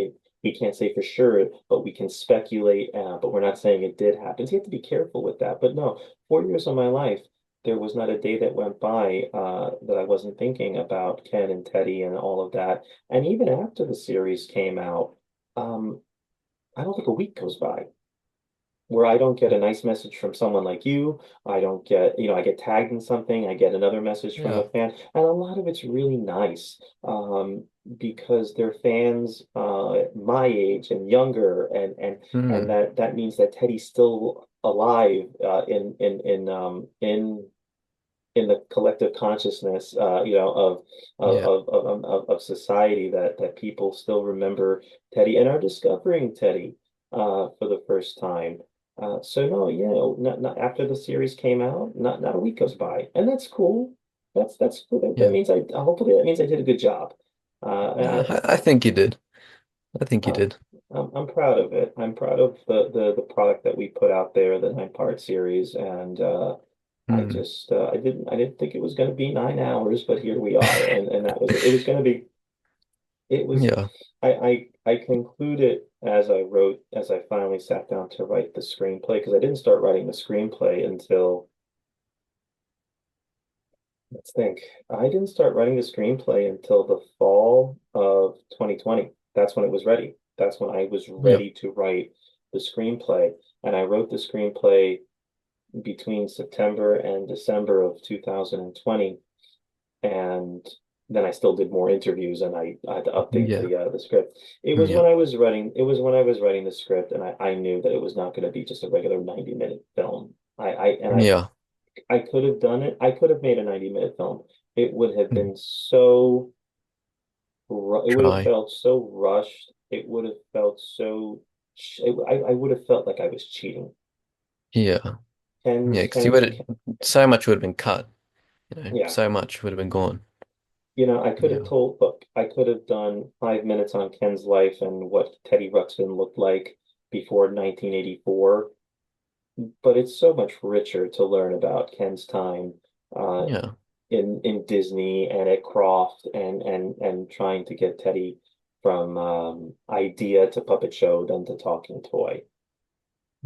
We can't say for sure, but we can speculate, but we're not saying it did happen. So you have to be careful with that. But no, 4 years of my life, there was not a day that went by that I wasn't thinking about Ken and Teddy and all of that. And even after the series came out, um, I don't think a week goes by where I don't get a nice message from someone like you. I don't get, I get tagged in something. I get another message from Yeah. a fan, and a lot of it's really nice because they're fans my age and younger, and Hmm. that means that Teddy's still alive in the collective consciousness, Yeah. of society that people still remember Teddy and are discovering Teddy for the first time. So no, not after the series came out, not a week goes by, and that's cool. That's cool. That Yeah. means I hopefully that means I did a good job. No, Uh, I think you did. I think you uh, did. I'm proud of it. I'm proud of the product that we put out there, the 9-part series, and Hmm. I didn't think it was going to be 9 hours, but here we are, and that was it. It was going to be it was Yeah. I concluded as I finally sat down to write the screenplay because I didn't start writing the screenplay until let's think. I didn't start writing the screenplay until the fall of 2020. That's when it was ready. That's when I was Yeah. ready to write the screenplay. And I wrote the screenplay between September and December of 2020. And then I still did more interviews and I had to update Yeah. the script. Yeah. It was when I was writing the script and I knew that it was not going to be just a regular 90-minute film. Yeah. I could have done it. I could have made a 90-minute film. It would have Mm. been so, it would have Try. felt so rushed. It would have felt so, I would have felt like I was cheating. Yeah. Yeah, Ken's, because you Ken's, would so much would have been cut, yeah. so much would have been gone. I could have Yeah. told, look, I could have done 5 minutes on Ken's life and what Teddy Ruxpin looked like before 1984, but it's so much richer to learn about Ken's time uh, Yeah. in Disney and at Croft and trying to get Teddy from idea to puppet show then to talking toy.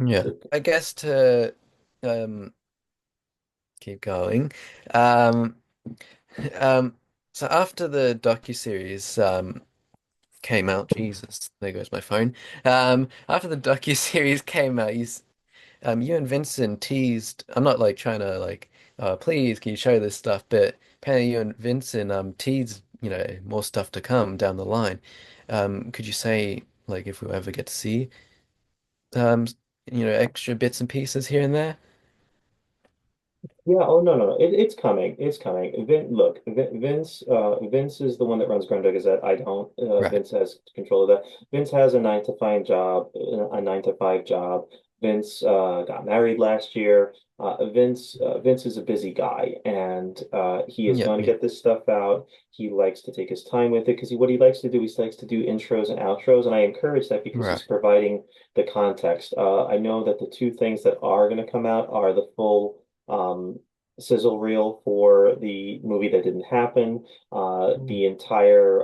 Yeah. I guess to um keep going. Um um so after the docuseries came out, Jesus, there goes my phone. After the docuseries came out, you and Vincent teased. I'm not like trying to like, please, can you show this stuff? But apparently, you and Vincent teased, more stuff to come down the line. Could you say like if we ever get to see um, extra bits and pieces here and there? Yeah, oh no. It's coming. It's coming. Look, Vince is the one that runs Grandpa Gazette. I don't. Right. Vince has control of that. Vince has a 9 to 5 job. Vince got married last year. Vince is a busy guy, and he is Yeah. going to Yeah. get this stuff out. He likes to take his time with it because what he likes to do, he likes to do intros and outros, and I encourage that because he's Right. providing the context. I know that the two things that are going to come out are the full um, sizzle reel for the movie that didn't happen, Mm. the entire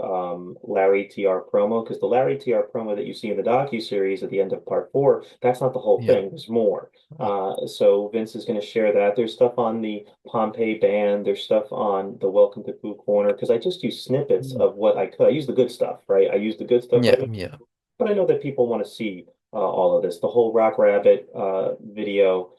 Larry TR promo, because the Larry TR promo that you see in the docu-series at the end of part 4, that's not the whole Yeah. thing. There's more. Oh, So Vince is going to share that. There's stuff on the Pompeii band. There's stuff on the Welcome to Pooh Corner, because I just use snippets mm. of what I could. I use the good stuff, right? I use the good stuff Yeah. right, Yeah. but I know that people want to see all of this. The whole Rock Rabbit video,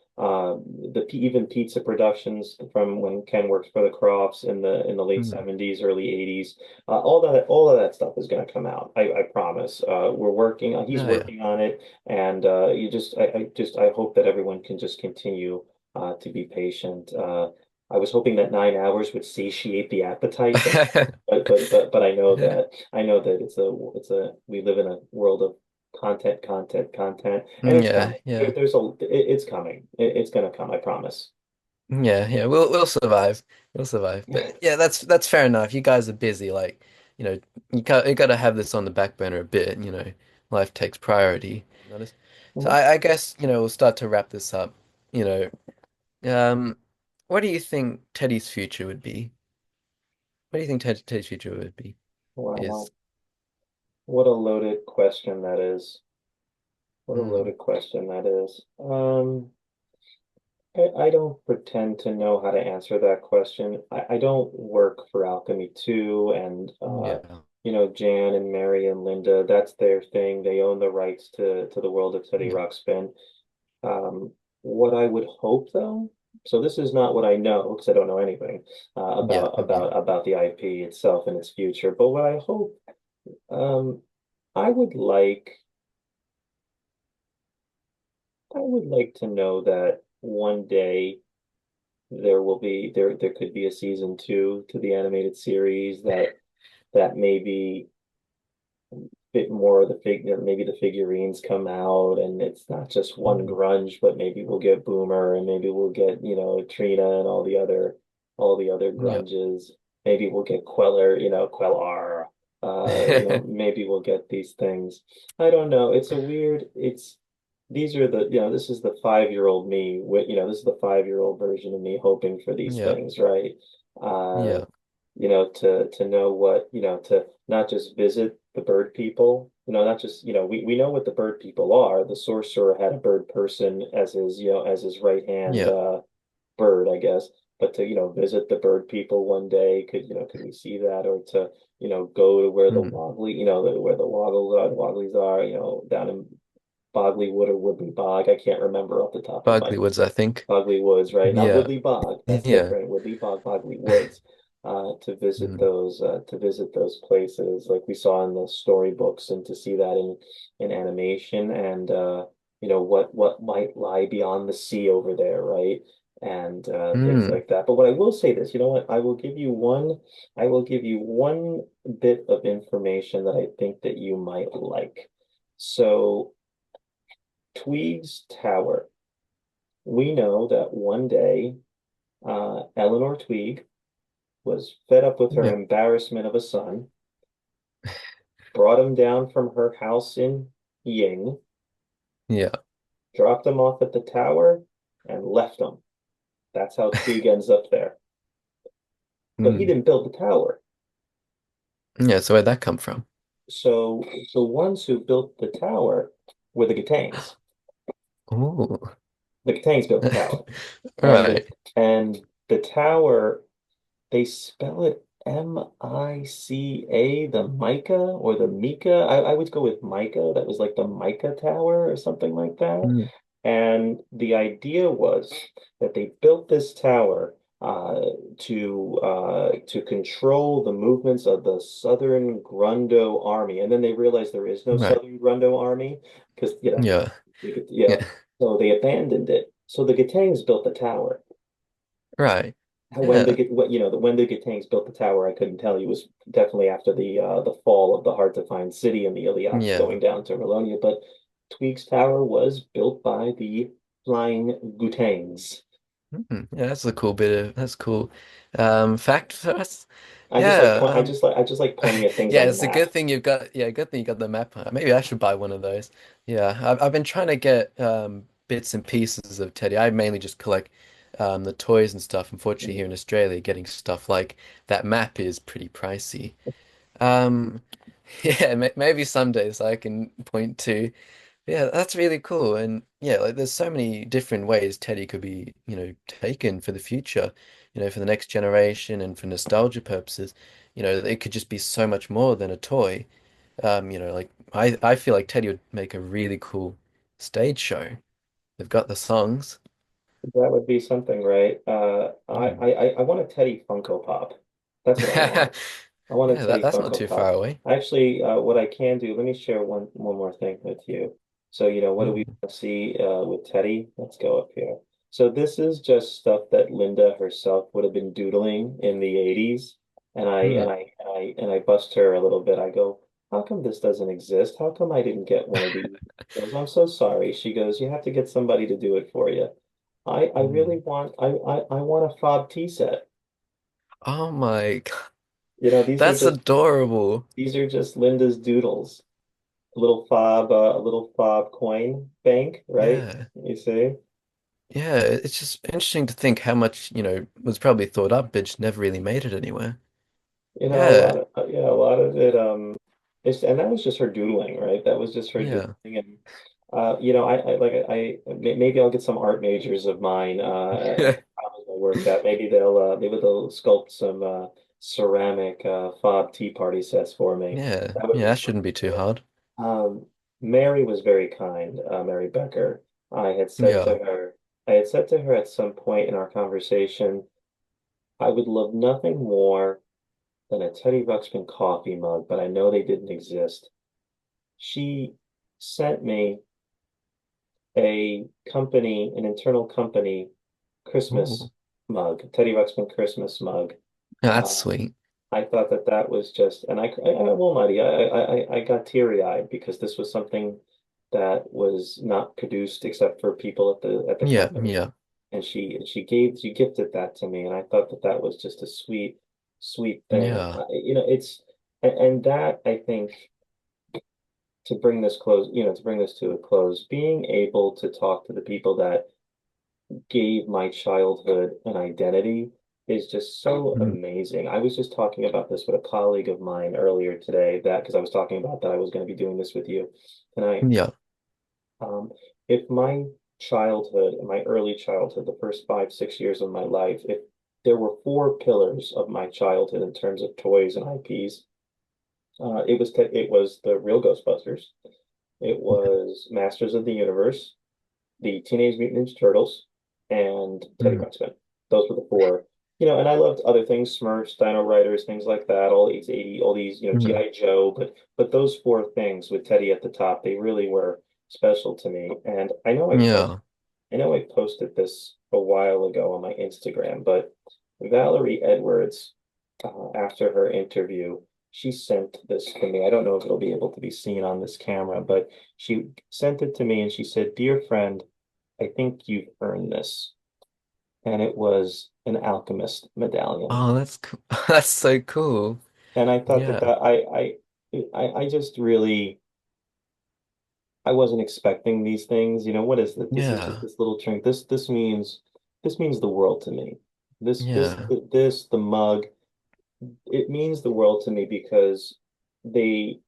even pizza productions from when Ken worked for the Crofts in the late Mm. 70s, early 80s. All of that stuff is going to come out. I promise. We're working. He's Oh, yeah. working on it, and I hope that everyone can just continue to be patient. I was hoping that 9 hours would satiate the appetite, but I know that we live in a world of content, and it's Yeah. coming. Yeah. It's coming. It's gonna come. I promise. Yeah, yeah, we'll survive. We'll survive. But yeah, that's fair enough. You guys are busy. Like, you know, you got to have this on the back burner a bit. Life takes priority. Honest. So Mhm. I guess, we'll start to wrap this up. You know, um, what do you think Teddy's future would be? What do you think Teddy's future would be? Wow, Is what a loaded question that is. What a mm, loaded question that is. I don't pretend to know how to answer that question. I don't work for Alchemy 2 and yeah, Jan and Mary and Linda, that's their thing. They own the rights to the world of Teddy yeah, Ruxpin. Um, what I would hope though, so this is not what I know because I don't know anything yeah, yeah, about the IP itself and its future. But what I hope, um, I would like I would like to know that one day there could be a season 2 to the animated series that maybe bit more of the maybe the figurines come out and it's not just one mm, grunge, but maybe we'll get Boomer and maybe we'll get, Trina and all the other yeah, grunges. Maybe we'll get Quellar. Maybe we'll get these things. I don't know. It's these are this is the 5-year-old me this is the 5-year-old version of me hoping for these yeah, things, right? Uh, yeah, to know what, to not just visit the bird people, not just, we know what the bird people are. The sorcerer had a bird person as his, as his right hand yeah, bird, I guess. But to, visit the bird people one day, could we see that? Or to, go to where the mm. Woggly, where the Wogglies are, down in Bogley Wood or Woodley Bog. I can't remember off the top of my Barkley Woods, I think. Bogley Woods, right? Not Yeah, Woodley Bog. That's yeah, different. Woodley Bog, Bogley Woods. mm, To visit those places like we saw in the storybooks, and to see that in animation, and what might lie beyond the sea over there, right? And things mm, like that. But what I will say this, you know what? I will give you one bit of information that I think that you might like. So Tweed's Tower. We know that one day Eleanor Tweed was fed up with her yeah, embarrassment of a son, brought him down from her house in Ying, yeah, dropped him off at the tower, and left him. That's how Tweed ends up there. But he mm, didn't build the tower. yeah. So where'd that come from? So the ones who built the tower were the Gatangs. Oh, The Gatangs built the tower. And the right. and the tower, they spell it Mica, the Mica or the Mika. I would go with Mica. That was like the Mica Tower or something like that. Mm, And the idea was that they built this tower to control the movements of the Southern Grundo Army. And then they realized there is no right. Southern Grundo Army because Yeah, yeah, so they abandoned it. So the Gatangs built the tower. right. When Yeah, when the Gatangs built the tower, I couldn't tell you. It was definitely after the fall of the hard to find city and the Iliacs yeah. going down to Melonia. But Tweeg's tower was built by the Flying Gutangs. Yeah, that's a cool bit of that's cool. Fact for us. I Yeah, I just like pointing at things yeah, on the it's a map. good thing you've got good thing you got the map. Maybe I should buy one of those. Yeah, I've been trying to get bits and pieces of Teddy. I mainly just collect the toys and stuff. Unfortunately, here in Australia, getting stuff like that map is pretty pricey. Um, yeah, maybe someday so I can point to. Yeah, that's really cool. And yeah, like there's so many different ways Teddy could be, taken for the future, for the next generation and for nostalgia purposes. It could just be so much more than a toy. Like I feel like Teddy would make a really cool stage show. They've got the songs. That would be something, right? Mm. I want a Teddy Funko Pop. That's what I want. I want a Yeah, Teddy that's not Funko too far Pop. away. Actually, what I can do, let me share one more thing with you. So, what do we Mm. want to see with Teddy? Let's go up here. So this is just stuff that Linda herself would have been doodling in the 80s. Mm. And I bust her a little bit. I go, how come this doesn't exist? How come I didn't get one of these? She goes, I'm so sorry. She goes, you have to get somebody to do it for you. I really Mm. want I want a fob tea set. Oh my God. You know, That's adorable. these are just Linda's doodles. a little fob coin bank, right? Yeah. You see? Yeah, it's just interesting to think how much, was probably thought up, but just never really made it anywhere. You know, a Yeah, lot of yeah, a lot of it and that was just her doodling, right? That was just her yeah. doodling and maybe I'll get some art majors of mine at the college I work at. Maybe they'll sculpt some ceramic fob tea party sets for me. Yeah, That would yeah, be that fun shouldn't be to too do. hard. Mary was very kind, Mary Becker. I had said to Yeah. her, I had said to her at some point in our conversation, I would love nothing more than a Teddy Ruxpin coffee mug, but I know they didn't exist. She sent me an internal company Christmas Oh, mug, Teddy Ruxpin Christmas mug. that's Uh, sweet. I thought that that was just, and I will not, I got teary-eyed because this was something that was not produced except for people at the Yeah, company, yeah, and she gifted that to me, and I thought that that was just a sweet thing. yeah. And that I think to bring this close, to bring this to a close, being able to talk to the people that gave my childhood an identity is just so Mm, amazing. I was just talking about this with a colleague of mine earlier today, that because I was talking about that I was going to be doing this with you tonight. yeah. Um, if my childhood, my early childhood, the first 5, 6 years of my life, if there were four pillars of my childhood in terms of toys and IPs, it was the real Ghostbusters, it was Masters of the Universe, the Teenage Mutant Ninja Turtles, and Teddy Mm, Ruxpin. Those were the four. And I loved other things, Smurfs, Dino Riders, things like that, all these, mm, G.I. Joe, but those four things with Teddy at the top, they really were special to me. And yeah. I know I posted this a while ago on my Instagram, but Valerie Edwards, after her interview, she sent this to me. I don't know if it'll be able to be seen on this camera, but she sent it to me and she said, "Dear friend, I think you've earned this." And it was an alchemist medallion. Oh, that's cool. That's so cool. And I thought that Yeah, I just really I wasn't expecting these things. What is that? This is just yeah, this little drink. This means the world to me. yeah, The mug, it means the world to me because they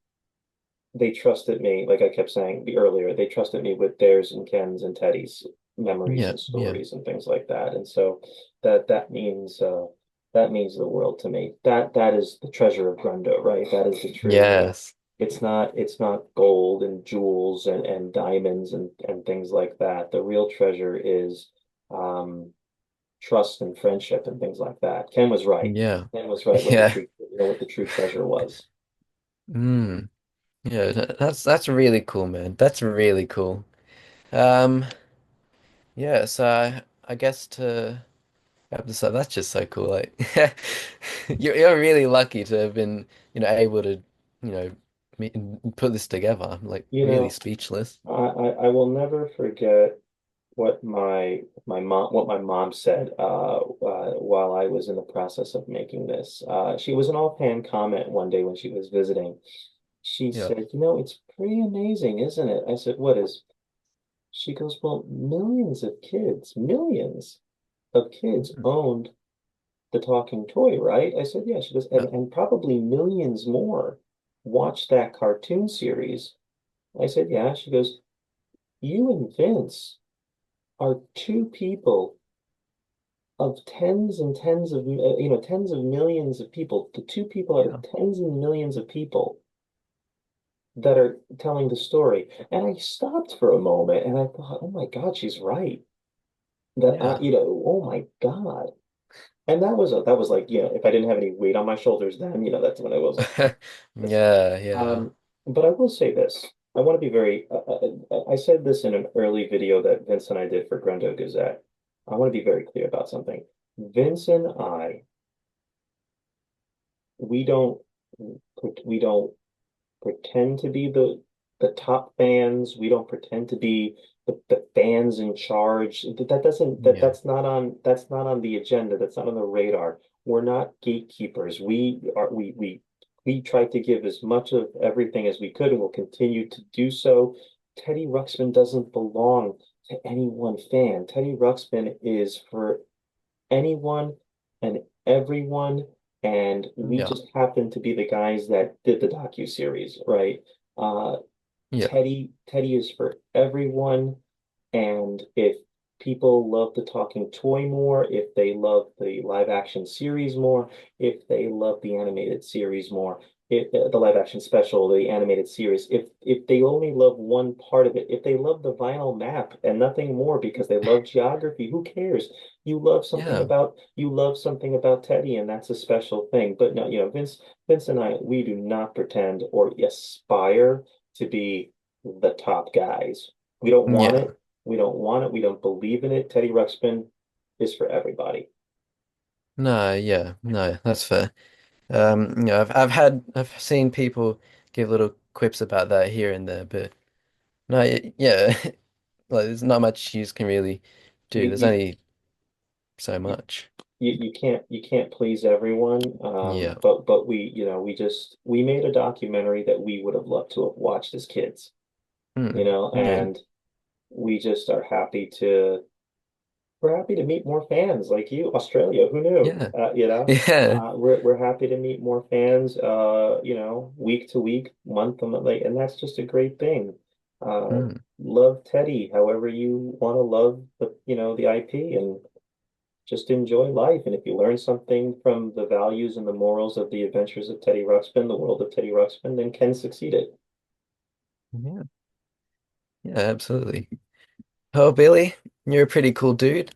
they trusted me, like I kept saying earlier, they trusted me with theirs and Ken's and Teddy's memories yeah, and yeah. stories and things like that. And so that means the world to me. That is the treasure of Grundo, right? That is the true Yes. it's not gold and jewels and diamonds and things like that. The real treasure is trust and friendship and things like that. Ken was right. Yeah. Ken was right Yeah. what the true treasure was. Mm. Yeah, that's really cool, man. That's really cool. Um, yeah, so I guess to wrap this up, that's just so cool. Like you're really lucky to have been, able to, me put this together. I'm like You really know, speechless. I will never forget what my mom said while I was in the process of making this. She was an offhand comment one day when she was visiting. She Yeah. said, it's pretty amazing, isn't it? I said, what is? She goes, well, millions of kids Mm. owned the talking toy, right? I said, yeah. She goes, Yeah. and probably millions more watched that cartoon series. I said, yeah. She goes, you and Vince are two people of tens and tens of tens of millions of people, the two people out of Yeah. tens and millions of people that are telling the story. And I stopped for a moment and I thought, oh my God, she's right. Yeah. Oh my God. And that was like, if I didn't have any weight on my shoulders then, that's when I was like, this. Yeah, yeah. Um, but I will say this. I want to be very, I said this in an early video that Vince and I did for Grundo Gazette. I want to be very clear about something. Vince and I, we don't, we don't pretend to be the top fans. We don't pretend to be the fans in charge. That doesn't Yeah. that's not on the agenda. That's not on the radar. We're not gatekeepers. We we tried to give as much of everything as we could and will continue to do so. Teddy Ruxpin doesn't belong to any one fan. Teddy Ruxpin is for anyone and everyone, and we Yeah. just happen to be the guys that did the docu-series, right? Uh, Yeah. Teddy is for everyone. And if people love the talking toy more, if they love the live action series more, if they love the animated series more, the live action special, the animated series, if they only love one part of it, if they love the vinyl map and nothing more because they love geography, who cares? Yeah. You love something about Teddy, and that's a special thing. But no, Vince and I, we do not pretend or aspire to be the top guys. We don't want Yeah. it. We don't want it. We don't believe in it. Teddy Ruxpin is for everybody. No, yeah, no, that's fair. I've seen people give little quips about that here and there, but no, yeah, like there's not much you can really do. You There's you only so much. you can't please everyone. Yeah. But we made a documentary that we would have loved to have watched as kids, Mm. Yeah. and we just are happy to we're happy to meet more fans like you. Australia, who knew? Yeah. Yeah. We're happy to meet more fans, week to week, month to month, like, and that's just a great thing. Uh, Mm. love Teddy, however you want to love the IP, and just enjoy life. And if you learn something from the values and the morals of the adventures of Teddy Ruxpin, the world of Teddy Ruxpin, then Ken succeeded. Yeah. Yeah, absolutely. Oh, Billy, you're a pretty cool dude.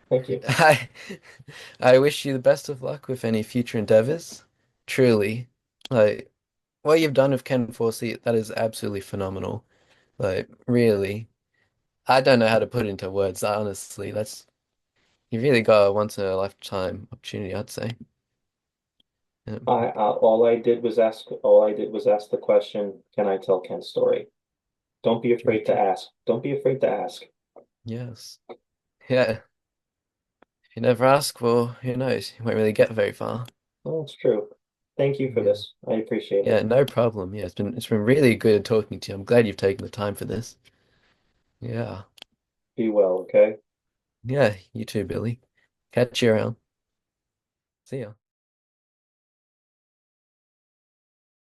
Thank you. I I wish you the best of luck with any future endeavors. Truly. Like what you've done with Ken Forsey, that is absolutely phenomenal. Like really. I don't know how to put it into words, honestly. That's you really got a once in a lifetime opportunity, I'd say. Yeah. All I did was ask the question, can I tell Ken's story? Don't be True, afraid to true. ask. Don't be afraid to ask. Yes. Yeah. If you never ask, well, who knows? You won't really get very far. Well, it's true. Thank you for Yeah. this. I appreciate Yeah, it. no problem. Yeah, it's been really good talking to you. I'm glad you've taken the time for this. Yeah. Be well, okay? Yeah, you too, Billy. Catch you around. See ya.